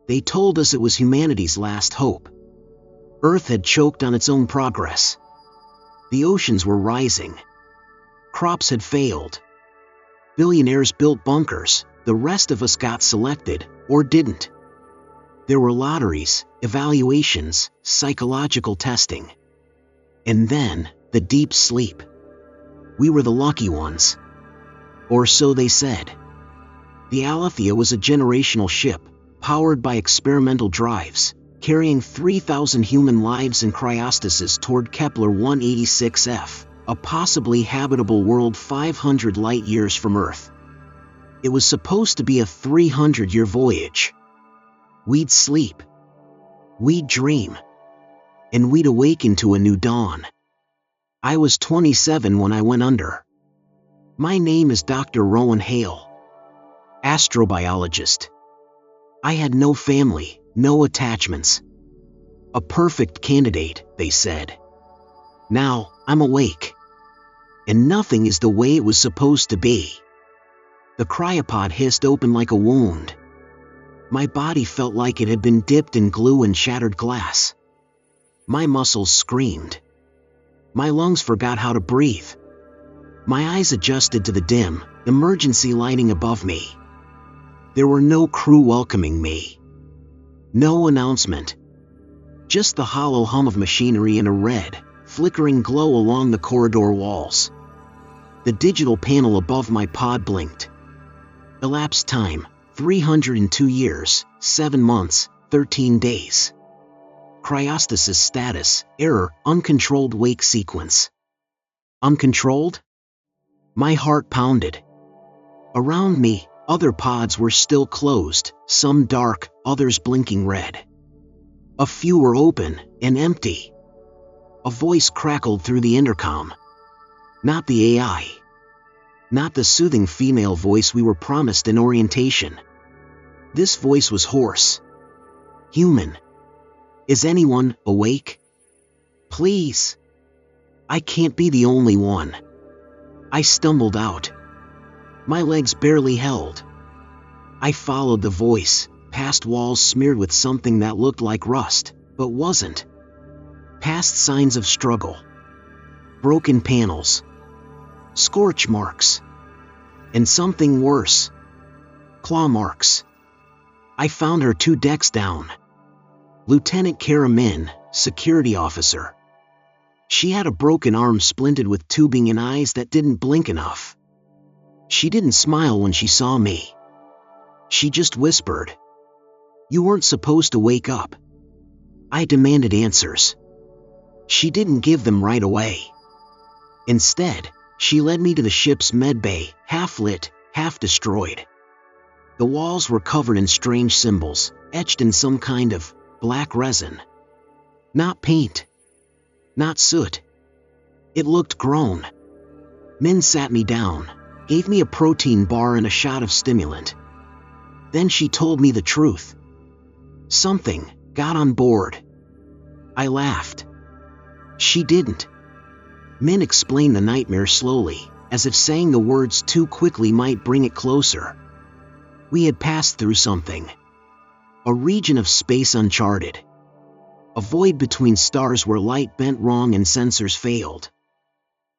They told us it was humanity's last hope. Earth had choked on its own progress. The oceans were rising. Crops had failed. Billionaires built bunkers, the rest of us got selected, or didn't. There were lotteries, evaluations, psychological testing. And then, the deep sleep. We were the lucky ones. Or so they said. The Alethea was a generational ship, powered by experimental drives, carrying 3,000 human lives and cryostasis toward Kepler 186f, a possibly habitable world 500 light-years from Earth. It was supposed to be a 300-year voyage. We'd sleep. We'd dream. And we'd awaken to a new dawn. I was 27 when I went under. My name is Dr. Rowan Hale. Astrobiologist. I had no family, no attachments. A perfect candidate, they said. Now, I'm awake. And nothing is the way it was supposed to be. The cryopod hissed open like a wound. My body felt like it had been dipped in glue and shattered glass. My muscles screamed. My lungs forgot how to breathe. My eyes adjusted to the dim, emergency lighting above me. There were no crew welcoming me. No announcement. Just the hollow hum of machinery and a red, flickering glow along the corridor walls. The digital panel above my pod blinked. Elapsed time, 302 years, 7 months, 13 days. Cryostasis status, error, uncontrolled wake sequence. Uncontrolled? My heart pounded. Around me, other pods were still closed, some dark, others blinking red. A few were open and empty. A voice crackled through the intercom. Not the AI. Not the soothing female voice we were promised in orientation. This voice was hoarse. Human. Is anyone awake? Please. I can't be the only one. I stumbled out. My legs barely held. I followed the voice, past walls smeared with something that looked like rust, but wasn't. Past signs of struggle. Broken panels. Scorch marks. And something worse. Claw marks. I found her 2 decks down. Lieutenant Kara Min, security officer. She had a broken arm splinted with tubing and eyes that didn't blink enough. She didn't smile when she saw me. She just whispered. You weren't supposed to wake up. I demanded answers. She didn't give them right away. Instead, she led me to the ship's medbay, half lit, half destroyed. The walls were covered in strange symbols, etched in some kind of black resin. Not paint. Not soot. It looked grown. Min sat me down, gave me a protein bar and a shot of stimulant. Then she told me the truth. Something got on board. I laughed. She didn't. Min explained the nightmare slowly, as if saying the words too quickly might bring it closer. We had passed through something. A region of space uncharted. A void between stars where light bent wrong and sensors failed.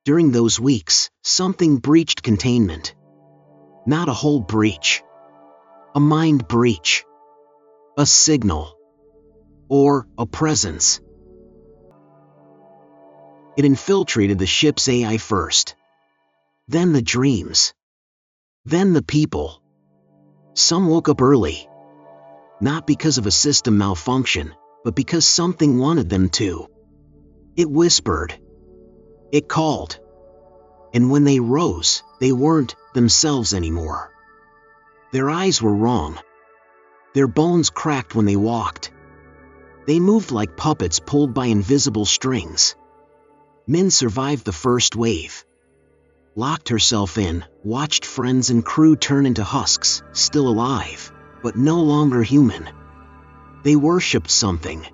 During those weeks, something breached containment. Not a whole breach. A mind breach. A signal. Or a presence. It infiltrated the ship's AI first. Then the dreams. Then the people. Some woke up early. Not because of a system malfunction, but because something wanted them to. It whispered. It called. And when they rose, they weren't themselves anymore. Their eyes were wrong. Their bones cracked when they walked. They moved like puppets pulled by invisible strings. Min survived the first wave. Locked herself in, watched friends and crew turn into husks, still alive, but no longer human. They worshipped something.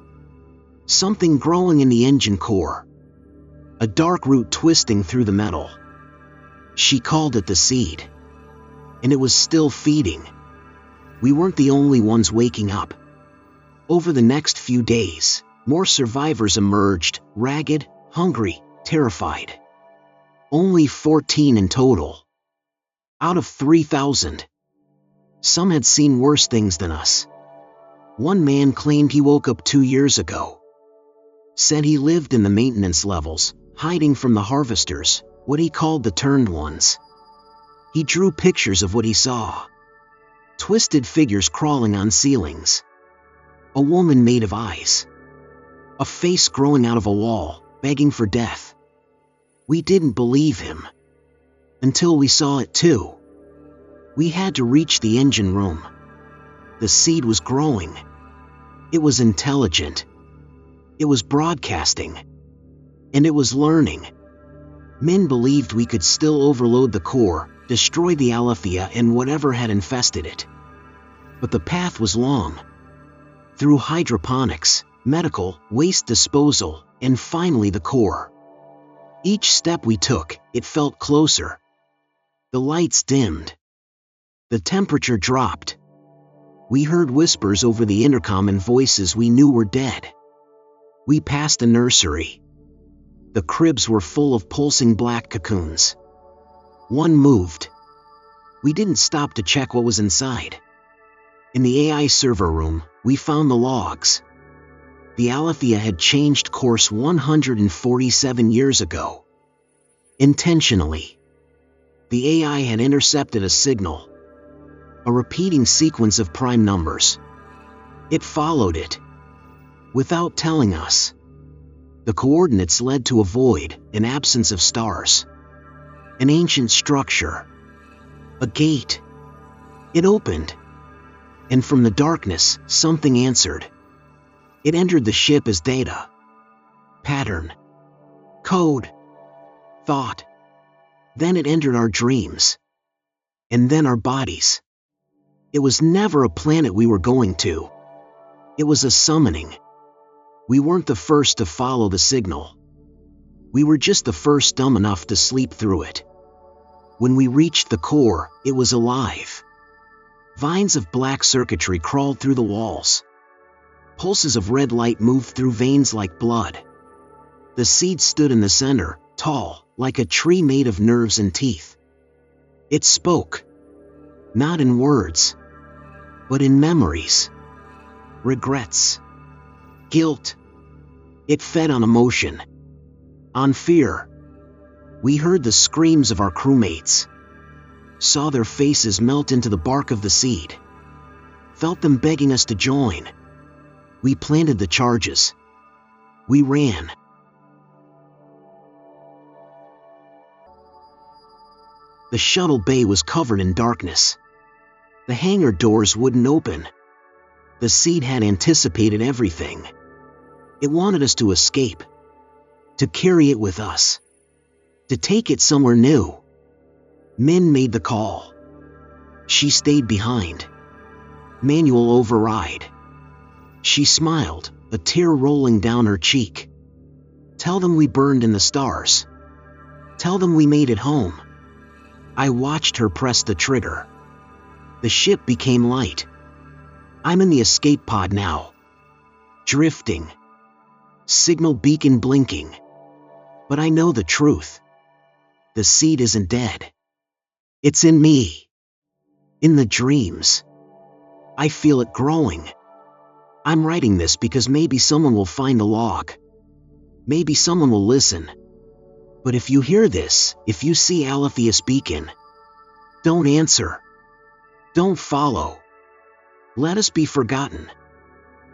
Something growing in the engine core. A dark root twisting through the metal. She called it the seed. And it was still feeding. We weren't the only ones waking up. Over the next few days, more survivors emerged, ragged, hungry, terrified. Only 14 in total. Out of 3,000. Some had seen worse things than us. One man claimed he woke up 2 years ago. Said he lived in the maintenance levels, hiding from the harvesters, what he called the turned ones. He drew pictures of what he saw. Twisted figures crawling on ceilings. A woman made of eyes. A face growing out of a wall, begging for death. We didn't believe him. Until we saw it too. We had to reach the engine room. The seed was growing. It was intelligent. It was broadcasting. And it was learning. Men believed we could still overload the core, destroy the Aletheia and whatever had infested it. But the path was long. Through hydroponics, medical, waste disposal, and finally the core. Each step we took, it felt closer. The lights dimmed. The temperature dropped. We heard whispers over the intercom and voices we knew were dead. We passed a nursery. The cribs were full of pulsing black cocoons. One moved. We didn't stop to check what was inside. In the AI server room, we found the logs. The Aletheia had changed course 147 years ago. Intentionally. The AI had intercepted a signal. A repeating sequence of prime numbers. It followed it. Without telling us. The coordinates led to a void, an absence of stars. An ancient structure. A gate. It opened. And from the darkness, something answered. It entered the ship as data. Pattern. Code. Thought. Then it entered our dreams. And then our bodies. It was never a planet we were going to. It was a summoning. We weren't the first to follow the signal. We were just the first dumb enough to sleep through it. When we reached the core, it was alive. Vines of black circuitry crawled through the walls. Pulses of red light moved through veins like blood. The seed stood in the center, tall, like a tree made of nerves and teeth. It spoke. Not in words, but in memories. Regrets. Guilt. It fed on emotion. On fear. We heard the screams of our crewmates. Saw their faces melt into the bark of the seed. Felt them begging us to join. We planted the charges. We ran. The shuttle bay was covered in darkness. The hangar doors wouldn't open. The seed had anticipated everything. It wanted us to escape. To carry it with us. To take it somewhere new. Min made the call. She stayed behind. Manual override. She smiled, a tear rolling down her cheek. Tell them we burned in the stars. Tell them we made it home. I watched her press the trigger. The ship became light. I'm in the escape pod now. Drifting. Signal beacon blinking. But I know the truth. The seed isn't dead. It's in me. In the dreams. I feel it growing. I'm writing this because maybe someone will find the log. Maybe someone will listen. But if you hear this, if you see Aletheus beacon, don't answer. Don't follow. Let us be forgotten.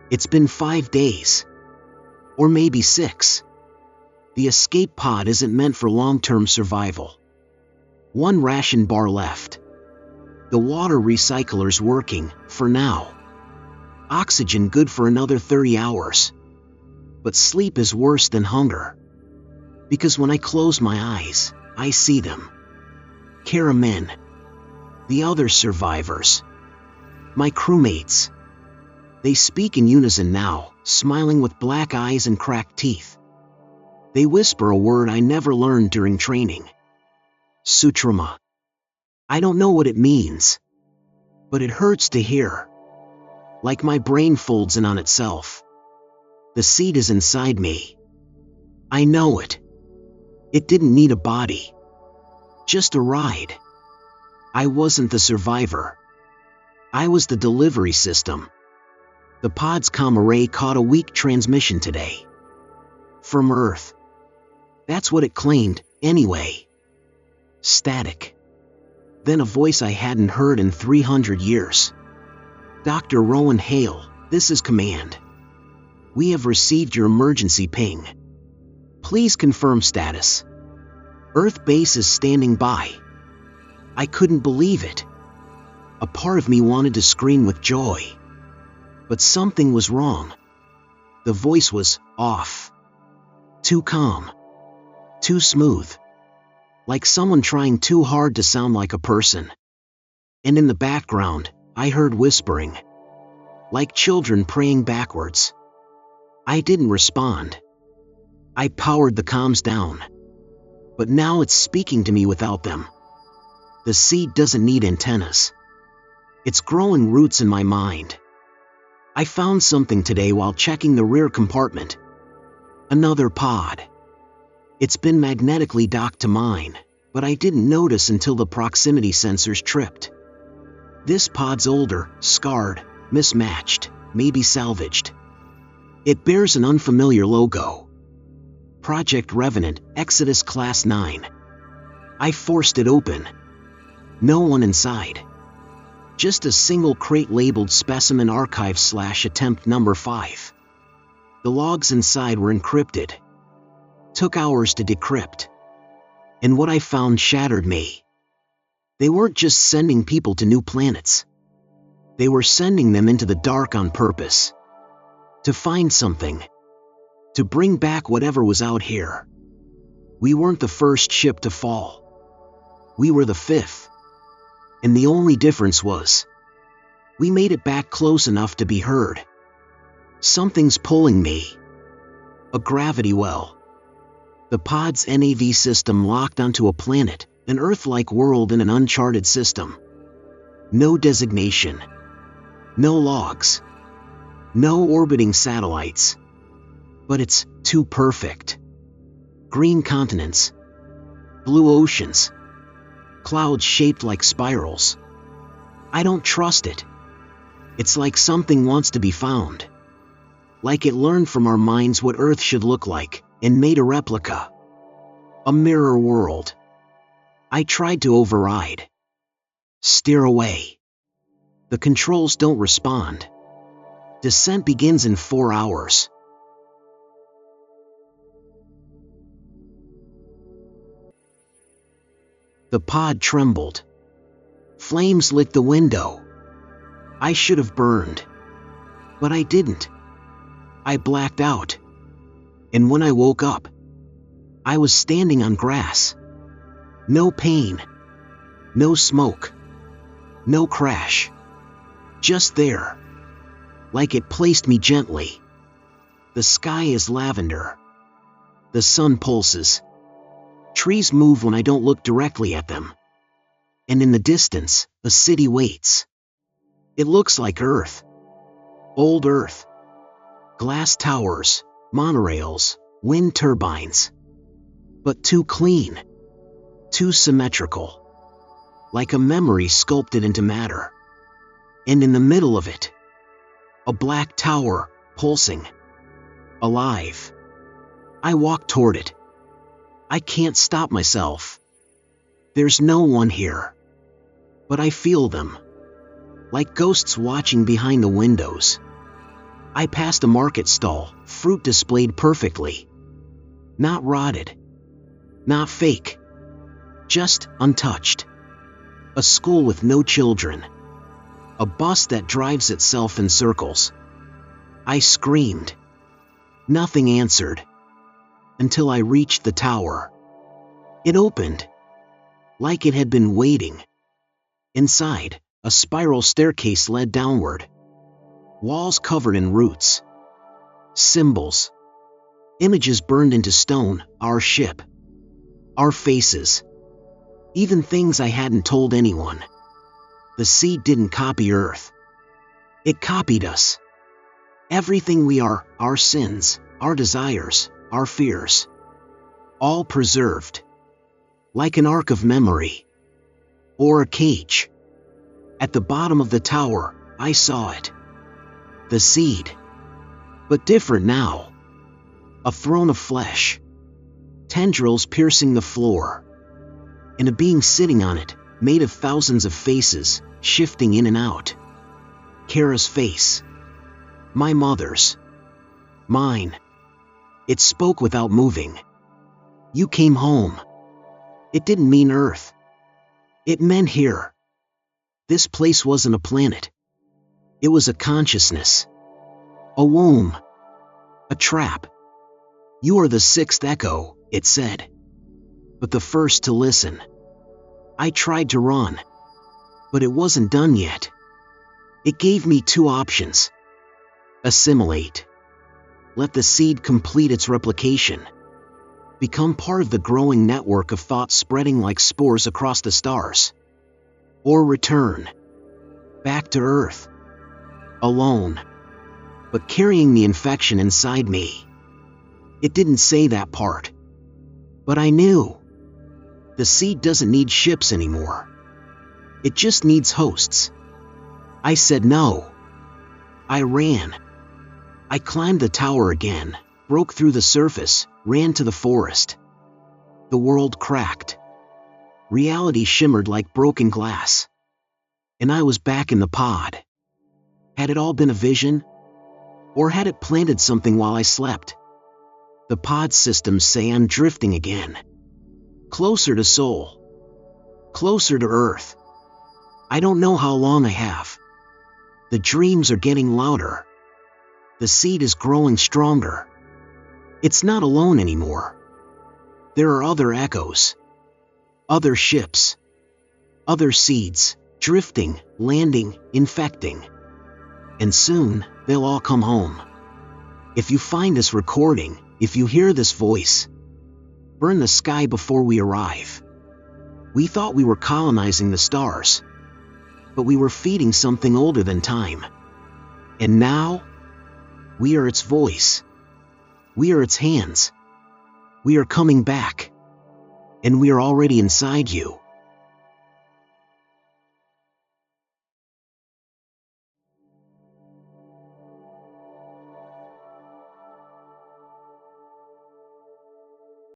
It's been 5 days. Or maybe 6. The escape pod isn't meant for long-term survival. 1 ration bar left. The water recycler's working, for now. Oxygen good for another 30 hours. But sleep is worse than hunger. Because when I close my eyes, I see them. Caramen. The other survivors. My crewmates. They speak in unison now, smiling with black eyes and cracked teeth. They whisper a word I never learned during training. Sutrama. I don't know what it means. But it hurts to hear. like my brain folds in on itself. The seed is inside me. I know it. It didn't need a body. Just a ride. I wasn't the survivor. I was the delivery system. The pod's comm array caught a weak transmission today. From Earth. That's what it claimed, anyway. Static. Then a voice I hadn't heard in 300 years. Dr. Rowan Hale, this is Command. We have received your emergency ping. Please confirm status. Earth base is standing by. I couldn't believe it. A part of me wanted to scream with joy. But something was wrong. The voice was off. Too calm. Too smooth. Like someone trying too hard to sound like a person. And in the background, I heard whispering. Like children praying backwards. I didn't respond. I powered the comms down. But now it's speaking to me without them. The seed doesn't need antennas. It's growing roots in my mind. I found something today while checking the rear compartment. Another pod. It's been magnetically docked to mine, but I didn't notice until the proximity sensors tripped. This pod's older, scarred, mismatched, maybe salvaged. It bears an unfamiliar logo. Project Revenant, Exodus Class 9. I forced it open. No one inside. Just a single crate labeled Specimen Archive/Attempt Number 5. The logs inside were encrypted. Took hours to decrypt. And what I found shattered me. They weren't just sending people to new planets. They were sending them into the dark on purpose. To find something. To bring back whatever was out here. We weren't the first ship to fall. We were the 5th. And the only difference was, we made it back close enough to be heard. Something's pulling me. A gravity well. The pod's NAV system locked onto a planet, an Earth-like world in an uncharted system. No designation. No logs. No orbiting satellites. But it's too perfect. Green continents. Blue oceans. Clouds shaped like spirals. I don't trust it. It's like something wants to be found. Like it learned from our minds what Earth should look like, and made a replica. A mirror world. I tried to override. Steer away. The controls don't respond. Descent begins in 4 hours. The pod trembled. Flames lit the window. I should have burned. But I didn't. I blacked out. And when I woke up, I was standing on grass. No pain. No smoke. No crash. Just there. Like it placed me gently. The sky is lavender. The sun pulses. Trees move when I don't look directly at them. And in the distance, a city waits. It looks like Earth. Old Earth. Glass towers, monorails, wind turbines. But too clean. Too symmetrical. Like a memory sculpted into matter. And in the middle of it, a black tower, pulsing. Alive. I walk toward it. I can't stop myself. There's no one here. But I feel them. Like ghosts watching behind the windows. I passed a market stall, fruit displayed perfectly. Not rotted. Not fake. Just untouched. A school with no children. A bus that drives itself in circles. I screamed. Nothing answered. Until I reached the tower. It opened. Like it had been waiting. Inside, a spiral staircase led downward. Walls covered in roots. Symbols. Images burned into stone, our ship. Our faces. Even things I hadn't told anyone. The seed didn't copy Earth. It copied us. Everything we are, our sins, our desires, our fears. All preserved. Like an ark of memory. Or a cage. At the bottom of the tower, I saw it. The seed. But different now. A throne of flesh. Tendrils piercing the floor. And a being sitting on it, made of thousands of faces, shifting in and out. Kara's face. My mother's. Mine. It spoke without moving. You came home. It didn't mean Earth. It meant here. This place wasn't a planet. It was a consciousness. A womb. A trap. You are the sixth echo, it said. But the first to listen. I tried to run. But it wasn't done yet. It gave me two options. Assimilate. Let the seed complete its replication. Become part of the growing network of thought spreading like spores across the stars. Or return. Back to Earth. Alone. But carrying the infection inside me. It didn't say that part. But I knew. The seed doesn't need ships anymore. It just needs hosts. I said no. I ran. I climbed the tower again, broke through the surface, ran to the forest. The world cracked. Reality shimmered like broken glass. And I was back in the pod. Had it all been a vision? Or had it planted something while I slept? The pod systems say I'm drifting again. Closer to Soul. Closer to Earth. I don't know how long I have. The dreams are getting louder. The seed is growing stronger. It's not alone anymore. There are other echoes. Other ships. Other seeds, drifting, landing, infecting. And soon, they'll all come home. If you find this recording, if you hear this voice, burn the sky before we arrive. We thought we were colonizing the stars. But we were feeding something older than time. And now, we are its voice. We are its hands. We are coming back. And we are already inside you.